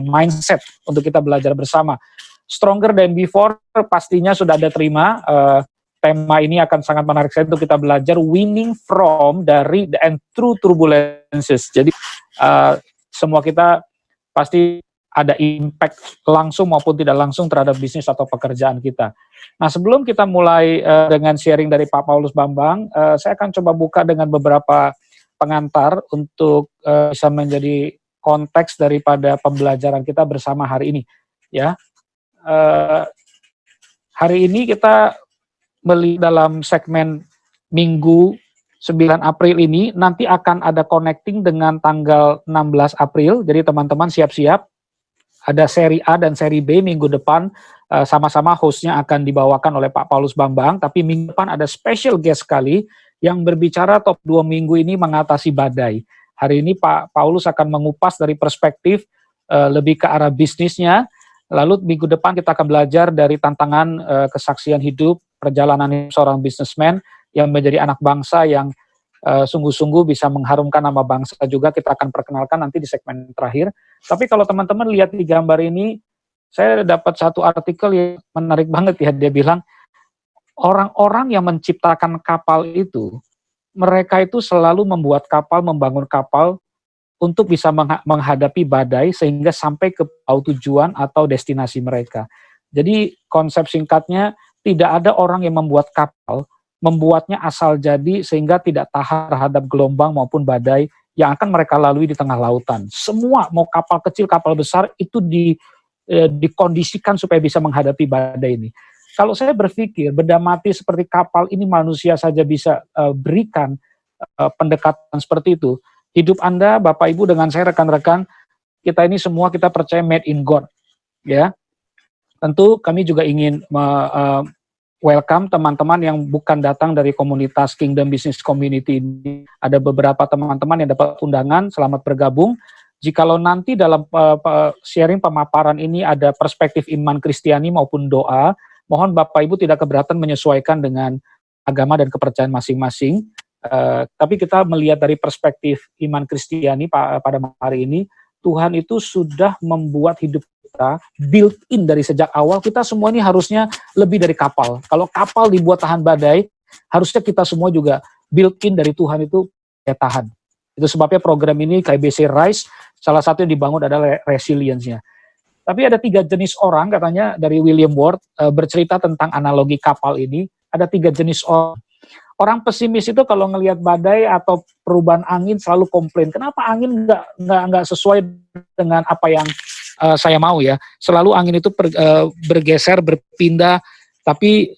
mindset untuk kita belajar bersama. Stronger than before pastinya sudah ada terima. Tema ini akan sangat menarik saya untuk kita belajar winning from dari and through turbulences. Jadi semua kita pasti ada impact langsung maupun tidak langsung terhadap bisnis atau pekerjaan kita. Nah, sebelum kita mulai dengan sharing dari Pak Paulus Bambang, saya akan coba buka dengan beberapa pengantar untuk bisa menjadi konteks daripada pembelajaran kita bersama hari ini. Ya, hari ini kita melihat dalam segmen Minggu 9 April ini, nanti akan ada connecting dengan tanggal 16 April, jadi teman-teman siap-siap, ada seri A dan seri B minggu depan, sama-sama hostnya akan dibawakan oleh Pak Paulus Bambang, tapi minggu depan ada special guest sekali, yang berbicara top 2 minggu ini mengatasi badai. Hari ini Pak Paulus akan mengupas dari perspektif lebih ke arah bisnisnya, lalu minggu depan kita akan belajar dari tantangan kesaksian hidup, perjalanan seorang businessman yang menjadi anak bangsa yang sungguh-sungguh bisa mengharumkan nama bangsa juga. Kita akan perkenalkan nanti di segmen terakhir. Tapi kalau teman-teman lihat di gambar ini, saya dapat satu artikel yang menarik banget ya. Dia bilang, orang-orang yang menciptakan kapal itu, mereka itu selalu membuat kapal, membangun kapal untuk bisa menghadapi badai sehingga sampai ke tujuan atau destinasi mereka. Jadi konsep singkatnya, tidak ada orang yang membuat kapal, membuatnya asal jadi sehingga tidak tahan terhadap gelombang maupun badai yang akan mereka lalui di tengah lautan. Semua, mau kapal kecil, kapal besar, itu dikondisikan supaya bisa menghadapi badai ini. Kalau saya berpikir, benda mati seperti kapal ini manusia saja bisa berikan pendekatan seperti itu. Hidup Anda, Bapak Ibu, dengan saya rekan-rekan, kita ini semua kita percaya made in God. Ya. Tentu kami juga ingin welcome teman-teman yang bukan datang dari komunitas Kingdom Business Community ini. Ada beberapa teman-teman yang dapat undangan, selamat bergabung. Jikalau nanti dalam sharing pemaparan ini ada perspektif iman Kristiani maupun doa, mohon Bapak Ibu tidak keberatan menyesuaikan dengan agama dan kepercayaan masing-masing. Tapi kita melihat dari perspektif iman Kristiani pada hari ini, Tuhan itu sudah membuat hidup kita built in dari sejak awal. Kita semua ini harusnya lebih dari kapal. Kalau kapal dibuat tahan badai, harusnya kita semua juga built in dari Tuhan itu ya tahan. Itu sebabnya program ini KBC Rise, salah satu yang dibangun adalah resilience-nya. Tapi ada 3 jenis orang, katanya dari William Ward, bercerita tentang analogi kapal ini. Ada 3 jenis orang. Orang pesimis itu kalau ngelihat badai atau perubahan angin selalu komplain. Kenapa angin nggak sesuai dengan apa yang saya mau ya? Selalu angin itu bergeser, berpindah. Tapi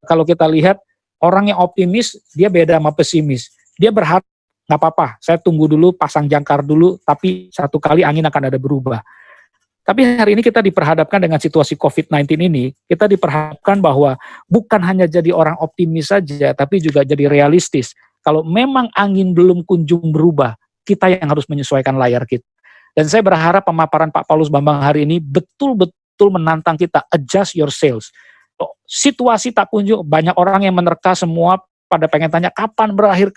kalau kita lihat orang yang optimis dia beda sama pesimis. Dia berharap nggak apa-apa. Saya tunggu dulu, pasang jangkar dulu. Tapi satu kali angin akan ada berubah. Tapi hari ini kita diperhadapkan dengan situasi COVID-19 ini, kita diperhadapkan bahwa bukan hanya jadi orang optimis saja, tapi juga jadi realistis. Kalau memang angin belum kunjung berubah, kita yang harus menyesuaikan layar kita. Dan saya berharap pemaparan Pak Paulus Bambang hari ini betul-betul menantang kita, adjust your sails. Situasi tak kunjung, banyak orang yang menerka semua pada pengen tanya kapan berakhir,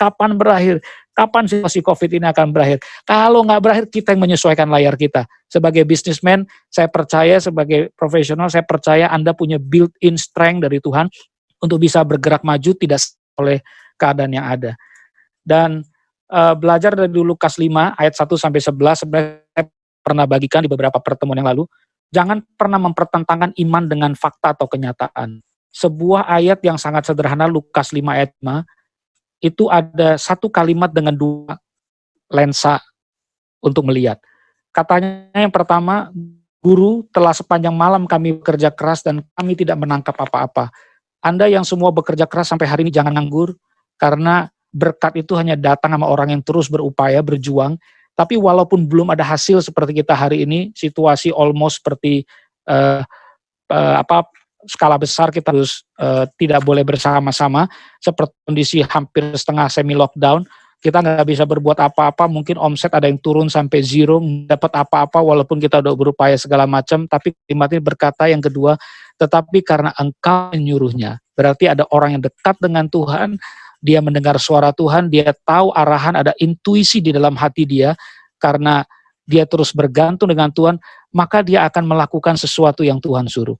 kapan situasi COVID ini akan berakhir. Kalau nggak berakhir, kita yang menyesuaikan layar kita. Sebagai businessman, saya percaya, sebagai profesional, saya percaya Anda punya built-in strength dari Tuhan untuk bisa bergerak maju, tidak oleh keadaan yang ada. Dan belajar dari Lukas 5, ayat 1-11, sebenarnya saya pernah bagikan di beberapa pertemuan yang lalu, jangan pernah mempertentangkan iman dengan fakta atau kenyataan. Sebuah ayat yang sangat sederhana, Lukas 5 ayat 5, itu ada satu kalimat dengan 2 lensa untuk melihat. Katanya yang pertama, Guru, telah sepanjang malam kami bekerja keras dan kami tidak menangkap apa-apa. Anda yang semua bekerja keras sampai hari ini jangan nganggur, karena berkat itu hanya datang sama orang yang terus berupaya, berjuang. Tapi walaupun belum ada hasil seperti kita hari ini, situasi almost seperti skala besar, kita harus tidak boleh bersama-sama, seperti kondisi hampir setengah semi lockdown, kita nggak bisa berbuat apa-apa, mungkin omset ada yang turun sampai zero, dapat apa-apa walaupun kita udah berupaya segala macam. Tapi kalimat ini berkata yang kedua, tetapi karena engkau menyuruhnya, berarti ada orang yang dekat dengan Tuhan, dia mendengar suara Tuhan, dia tahu arahan, ada intuisi di dalam hati dia, karena dia terus bergantung dengan Tuhan, maka dia akan melakukan sesuatu yang Tuhan suruh.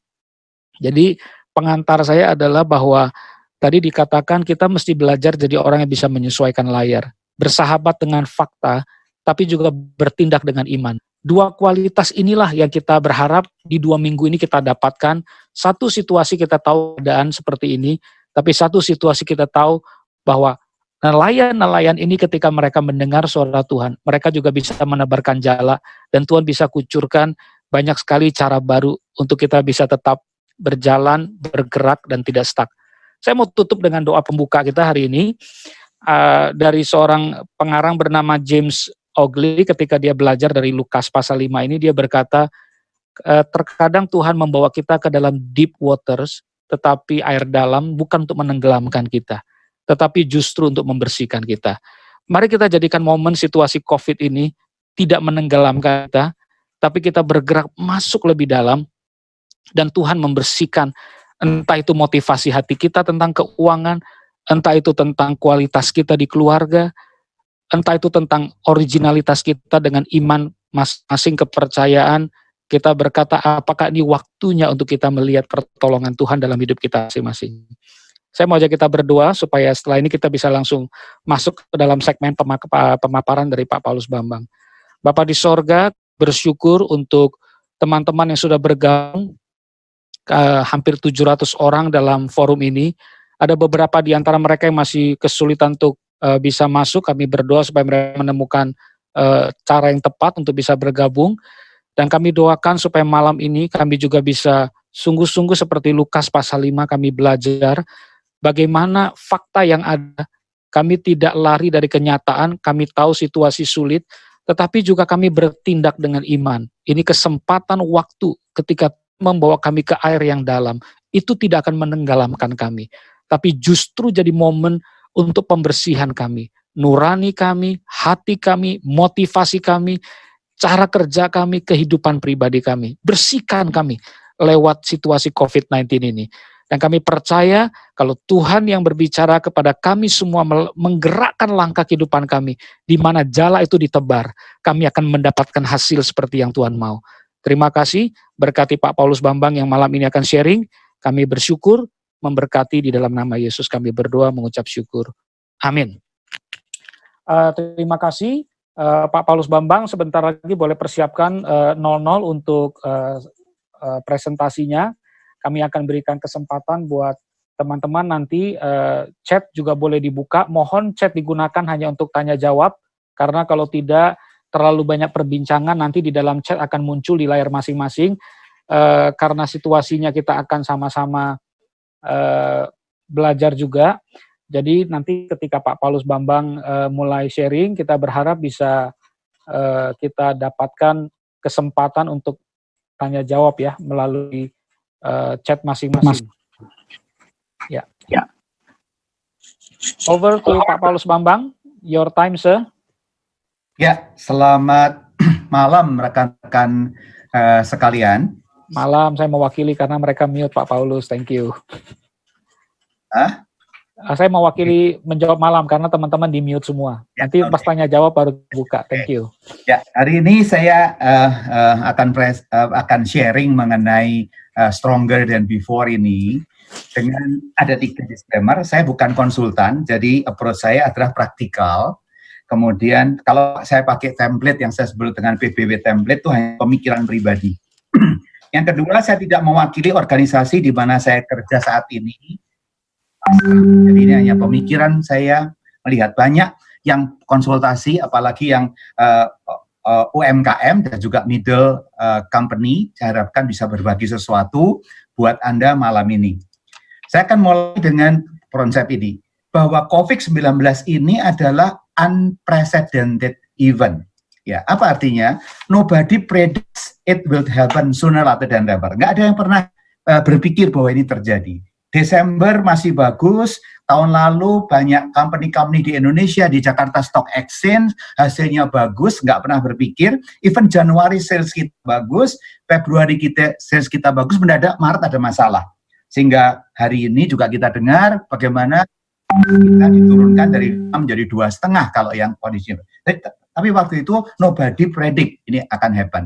Jadi pengantar saya adalah bahwa tadi dikatakan kita mesti belajar jadi orang yang bisa menyesuaikan layar, bersahabat dengan fakta, tapi juga bertindak dengan iman. Dua kualitas inilah yang kita berharap di 2 minggu ini kita dapatkan. Satu situasi kita tahu keadaan seperti ini, tapi satu situasi kita tahu bahwa nelayan-nelayan ini ketika mereka mendengar suara Tuhan, mereka juga bisa menebarkan jala, dan Tuhan bisa kucurkan banyak sekali cara baru untuk kita bisa tetap berjalan, bergerak, dan tidak stuck. Saya mau tutup dengan doa pembuka kita hari ini, dari seorang pengarang bernama James Ogley. Ketika dia belajar dari Lukas pasal 5 ini, dia berkata, terkadang Tuhan membawa kita ke dalam deep waters, tetapi air dalam bukan untuk menenggelamkan kita, tetapi justru untuk membersihkan kita. Mari kita jadikan momen situasi COVID ini tidak menenggelamkan kita, tapi kita bergerak masuk lebih dalam, dan Tuhan membersihkan, entah itu motivasi hati kita tentang keuangan, entah itu tentang kualitas kita di keluarga, entah itu tentang originalitas kita dengan iman masing-masing, kepercayaan. Kita berkata, apakah ini waktunya untuk kita melihat pertolongan Tuhan dalam hidup kita masing-masing. Saya mau ajak kita berdoa supaya setelah ini kita bisa langsung masuk ke dalam segmen pemaparan dari Pak Paulus Bambang. Bapak di sorga, bersyukur untuk teman-teman yang sudah bergabung, hampir 700 orang dalam forum ini. Ada beberapa di antara mereka yang masih kesulitan untuk bisa masuk. Kami berdoa supaya mereka menemukan cara yang tepat untuk bisa bergabung. Dan kami doakan supaya malam ini kami juga bisa sungguh-sungguh seperti Lukas pasal 5, kami belajar bagaimana fakta yang ada. Kami tidak lari dari kenyataan, kami tahu situasi sulit, tetapi juga kami bertindak dengan iman. Ini kesempatan waktu ketika membawa kami ke air yang dalam. Itu tidak akan menenggelamkan kami, tapi justru jadi momen untuk pembersihan kami, nurani kami, hati kami, motivasi kami, cara kerja kami, kehidupan pribadi kami. Bersihkan kami lewat situasi COVID-19 ini. Dan kami percaya kalau Tuhan yang berbicara kepada kami semua menggerakkan langkah kehidupan kami, di mana jala itu ditebar, kami akan mendapatkan hasil seperti yang Tuhan mau. Terima kasih, berkati Pak Paulus Bambang yang malam ini akan sharing. Kami bersyukur, memberkati di dalam nama Yesus kami berdoa, mengucap syukur. Amin. Terima kasih Pak Paulus Bambang. Sebentar lagi boleh persiapkan 00 untuk presentasinya. Kami akan berikan kesempatan buat teman-teman nanti chat juga boleh dibuka. Mohon chat digunakan hanya untuk tanya jawab, karena kalau tidak terlalu banyak perbincangan nanti di dalam chat akan muncul di layar masing-masing. Karena situasinya kita akan sama-sama belajar juga. Jadi nanti ketika Pak Paulus Bambang mulai sharing, kita berharap bisa kita dapatkan kesempatan untuk tanya jawab ya melalui chat masing-masing. Ya. Over to Pak Paulus Bambang, your time, sir. Ya, selamat malam rekan-rekan sekalian. Malam, saya mewakili karena mereka mute Pak Paulus, thank you. Saya mewakili menjawab malam karena teman-teman di mute semua. Ya, nanti pas tanya jawab baru buka, thank you. Ya, hari ini saya akan sharing mengenai Stronger Than Before ini dengan ada 3 disclaimer. Saya bukan konsultan, jadi approach saya adalah praktikal. Kemudian kalau saya pakai template yang saya sebut dengan PBW template itu hanya pemikiran pribadi. Yang kedua, saya tidak mewakili organisasi di mana saya kerja saat ini. Jadi ini hanya pemikiran saya, melihat banyak yang konsultasi, apalagi yang UMKM dan juga middle company. Saya harapkan bisa berbagi sesuatu buat Anda malam ini. Saya akan mulai dengan konsep ini, bahwa COVID-19 ini adalah unprecedented event. Ya, apa artinya? Nobody predicts it will happen sooner rather than later. Nggak ada yang pernah berpikir bahwa ini terjadi. Desember masih bagus, tahun lalu banyak company-company di Indonesia, di Jakarta Stock Exchange, hasilnya bagus, nggak pernah berpikir. Even Januari sales kita bagus, Februari sales kita bagus, mendadak Maret ada masalah. Sehingga hari ini juga kita dengar bagaimana kita diturunkan dari 6 menjadi 2,5 kalau yang kondisi. Tapi waktu itu nobody predict ini akan happen.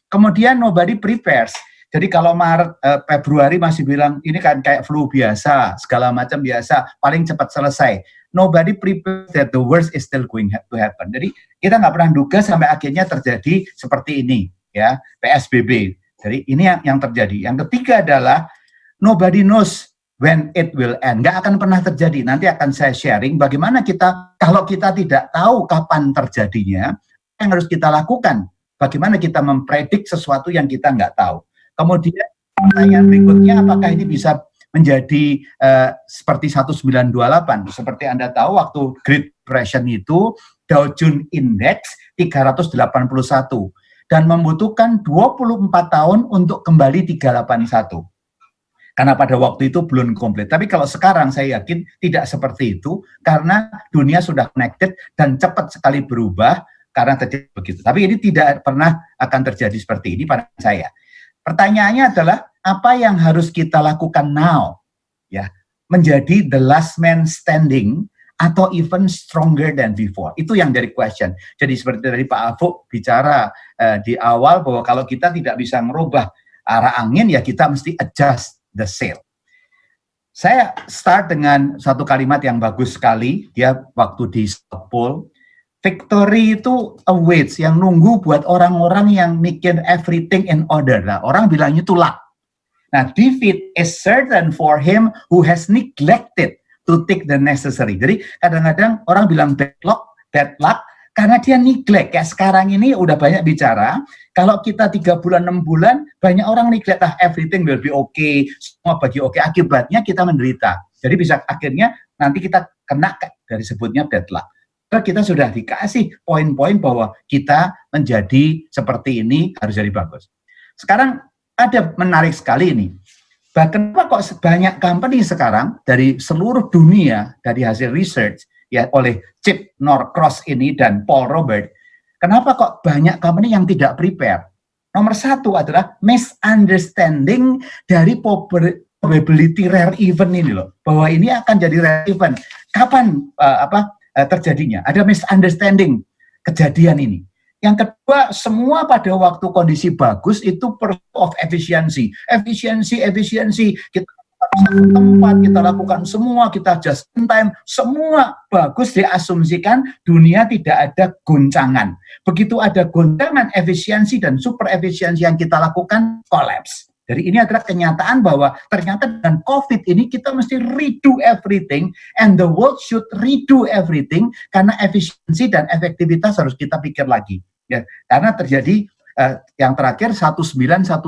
Kemudian nobody prepares. Jadi kalau Maret, Februari masih bilang ini kan kayak flu biasa, segala macam biasa, paling cepat selesai. Nobody prepares that the worst is still going to happen. Jadi kita nggak pernah duga sampai akhirnya terjadi seperti ini, ya, PSBB. Jadi ini yang terjadi. Yang ketiga adalah nobody knows when it will end. Nggak akan pernah terjadi. Nanti akan saya sharing bagaimana kita, kalau kita tidak tahu kapan terjadinya, yang harus kita lakukan. Bagaimana kita mempredik sesuatu yang kita nggak tahu. Kemudian pertanyaan berikutnya, apakah ini bisa menjadi seperti 1928? Seperti Anda tahu, waktu Great Depression itu, Dow Jones Index 381. Dan membutuhkan 24 tahun untuk kembali 381. Karena pada waktu itu belum komplit. Tapi kalau sekarang saya yakin tidak seperti itu, karena dunia sudah connected dan cepat sekali berubah, karena terjadi begitu. Tapi ini tidak pernah akan terjadi seperti ini pada saya. Pertanyaannya adalah, apa yang harus kita lakukan now? Ya, menjadi the last man standing atau even stronger than before. Itu yang dari question. Jadi seperti tadi Pak Afuk bicara di awal bahwa kalau kita tidak bisa merubah arah angin, ya kita mesti adjust the sail. Saya start dengan satu kalimat yang bagus sekali. Dia waktu di South Pole, victory itu awaits, yang nunggu buat orang-orang yang bikin everything in order. Nah, orang bilangnya itu luck. Nah, defeat is certain for him who has neglected to take the necessary. Jadi kadang-kadang orang bilang bad luck, karena dia neglect. Kayak sekarang ini udah banyak bicara, kalau kita 3 bulan, 6 bulan, banyak orang neglect, everything will be okay, semua bagi oke. Akibatnya kita menderita. Jadi bisa akhirnya nanti kita kena dari sebutnya bad luck. Kita sudah dikasih poin-poin bahwa kita menjadi seperti ini harus jadi bagus. Sekarang ada menarik sekali ini. Bahkan kok banyak company sekarang dari seluruh dunia, dari hasil research ya oleh Chip Norcross ini dan Paul Robert, kenapa kok banyak company yang tidak prepare? Nomor satu adalah misunderstanding dari probability rare event ini loh, bahwa ini akan jadi rare event. Kapan terjadinya? Ada misunderstanding kejadian ini. Yang kedua, semua pada waktu kondisi bagus itu pursuit of efficiency. Efisiensi. Kita lakukan satu tempat, kita lakukan semua, kita just in time, semua bagus, diasumsikan dunia tidak ada goncangan. Begitu ada goncangan, efisiensi dan super efisiensi yang kita lakukan collapse. Jadi ini adalah kenyataan bahwa ternyata dengan COVID ini kita mesti redo everything and the world should redo everything karena efisiensi dan efektivitas harus kita pikir lagi. Ya, karena terjadi yang terakhir 1918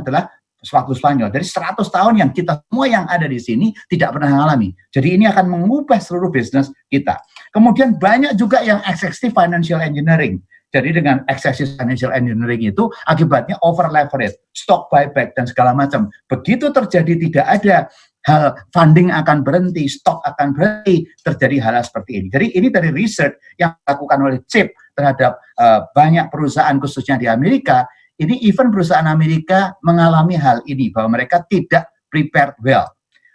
adalah waktu Spanyol. Dari 100 tahun yang kita semua yang ada di sini tidak pernah mengalami. Jadi ini akan mengubah seluruh bisnis kita. Kemudian banyak juga yang excessive financial engineering. Jadi dengan excessive financial engineering itu akibatnya over leverage, stock buyback dan segala macam. Begitu terjadi tidak ada hal funding akan berhenti, stock akan berhenti, terjadi hal seperti ini. Jadi ini dari research yang dilakukan oleh Chip terhadap banyak perusahaan khususnya di Amerika. Ini even perusahaan Amerika mengalami hal ini bahwa mereka tidak prepared well.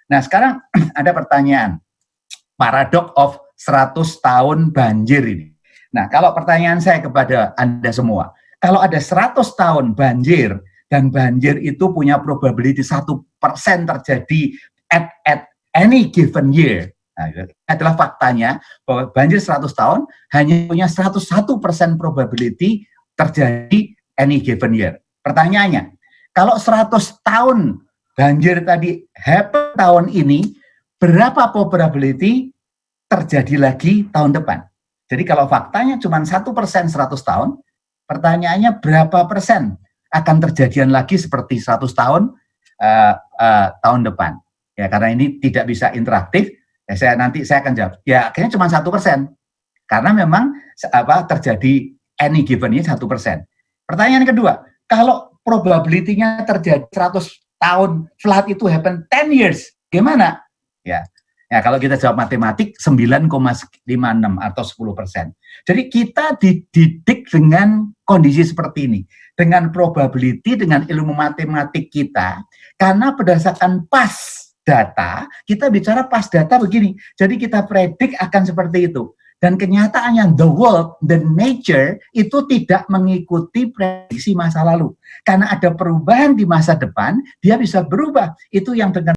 Nah sekarang ada pertanyaan, paradox of 100 tahun banjir ini. Nah, kalau pertanyaan saya kepada Anda semua, kalau ada 100 tahun banjir, dan banjir itu punya probability 1% terjadi at any given year, nah, adalah faktanya bahwa banjir 100 tahun hanya punya 101% probability terjadi any given year. Pertanyaannya, kalau 100 tahun banjir tadi happen tahun ini, berapa probability terjadi lagi tahun depan? Jadi kalau faktanya cuma 1% 100 tahun, pertanyaannya berapa persen akan terjadian lagi seperti 100 tahun tahun depan? Ya karena ini tidak bisa interaktif, ya saya akan jawab. Ya akhirnya cuma 1%, karena memang terjadi any given year 1%. Pertanyaan kedua, kalau probability-nya terjadi 100 tahun flood itu happen 10 years, gimana? Ya, kalau kita jawab matematik 9,56 atau 10%. Jadi kita dididik dengan kondisi seperti ini. Dengan probability, dengan ilmu matematik kita. Karena berdasarkan past data, kita bicara past data begini. Jadi kita predik akan seperti itu. Dan kenyataannya the world, the nature itu tidak mengikuti prediksi masa lalu. Karena ada perubahan di masa depan, dia bisa berubah. Itu yang dengan